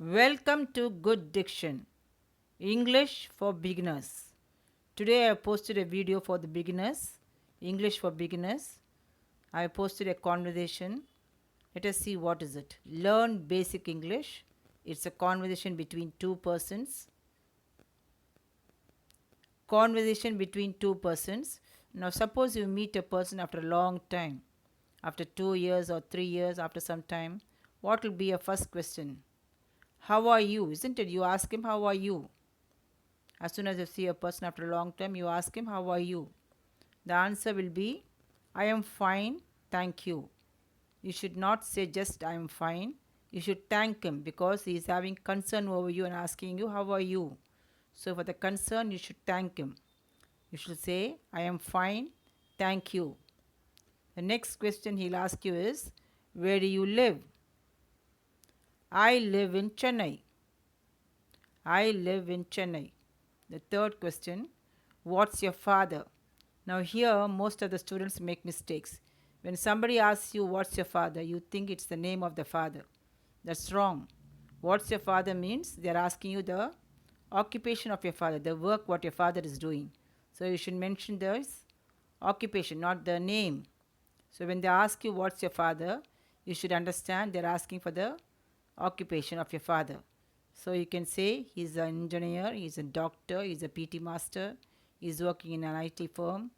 Welcome to Good Diction, English for Beginners. Today I have posted a video for the beginners, English for Beginners. I have posted a conversation. Let us see what is it. Learn basic English. It's a conversation between two persons. Conversation between two persons. Now suppose you meet a person after a long time, after 2 years or 3 years, after some time. What will be your first question? How are you? Isn't it? You ask him, how are you? As soon as you see a person after a long time, you ask him, how are you? The answer will be, I am fine, thank you. You should not say just I am fine. You should thank him because he is having concern over you and asking you, how are you? So for the concern, you should thank him. You should say, I am fine, thank you. The next question he'll ask you is, where do you live? I live in Chennai. I live in Chennai. The third question, what's your father? Now here most of the students make mistakes. When somebody asks you what's your father, you think it's the name of the father. That's wrong. What's your father means they're asking you the occupation of your father, the work what your father is doing. So you should mention this occupation, not the name. So when they ask you what's your father, you should understand they're asking for the occupation of your father. So you can say he's an engineer, he's a doctor, he's a PT master, he's working in an IT firm.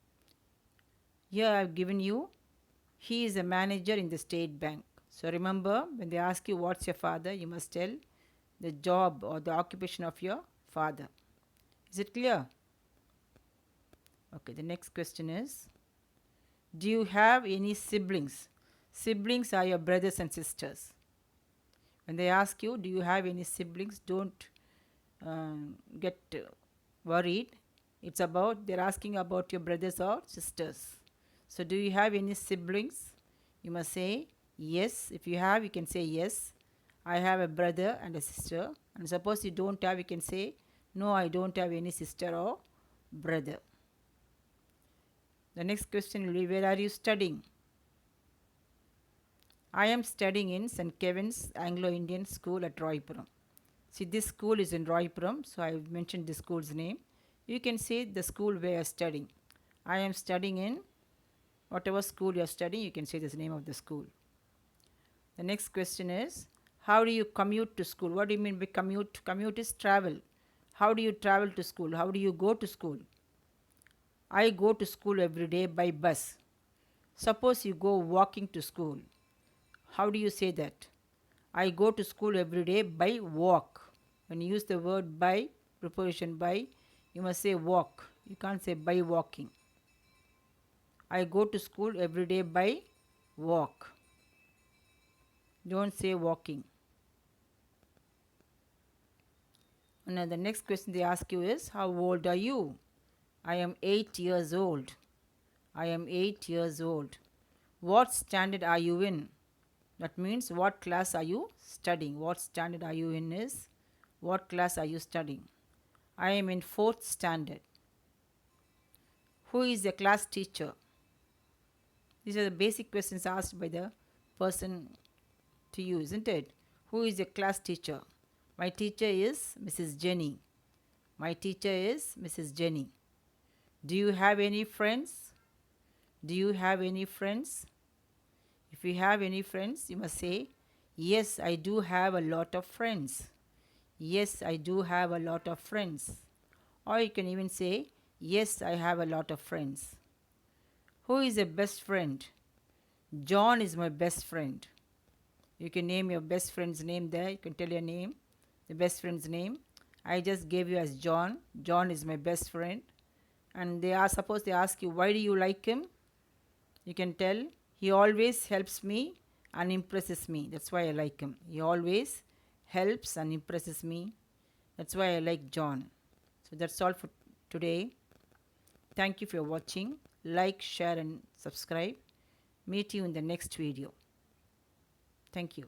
Here I've given you, he is a manager in the state bank. So remember, when they ask you what's your father, you must tell the job or the occupation of your father. Is it clear? Okay, the next question is, do you have any siblings? Siblings are your brothers and sisters. When they ask you, do you have any siblings, don't get worried. It's about, they're asking about your brothers or sisters. So do you have any siblings? You must say yes. If you have, you can say yes. I have a brother and a sister. And suppose you don't have, you can say no, I don't have any sister or brother. The next question will be, where are you studying? I am studying in St. Kevin's Anglo-Indian School at Roypuram. See, this school is in Roypuram, so I have mentioned the school's name. You can say the school where you are studying. I am studying in whatever school you are studying, you can say the name of the school. The next question is, how do you commute to school? What do you mean by commute? Commute is travel. How do you travel to school? How do you go to school? I go to school every day by bus. Suppose you go walking to school. How do you say that? I go to school every day by walk. When you use the word by, preposition by, you must say walk. You can't say by walking. I go to school every day by walk. Don't say walking. And then the next question they ask you is, how old are you? I am 8 years old. I am 8 years old. What standard are you in? That means what class are you studying? What standard are you in is what class are you studying? I am in 4th standard. Who is the class teacher? These are the basic questions asked by the person to you, isn't it? Who is the class teacher? My teacher is Mrs. Jenny. My teacher is Mrs. Jenny. Do you have any friends? Do you have any friends? If you have any friends, you must say, yes, I do have a lot of friends. Yes, I do have a lot of friends. Or you can even say, yes, I have a lot of friends. Who is a best friend? John is my best friend. You can name your best friend's name there. You can tell your name, the best friend's name. I just gave you as John. John is my best friend. And suppose they ask you, why do you like him? You can tell, he always helps me and impresses me. That's why I like him. He always helps and impresses me. That's why I like John. So that's all for today. Thank you for watching. Like, share and subscribe. Meet you in the next video. Thank you.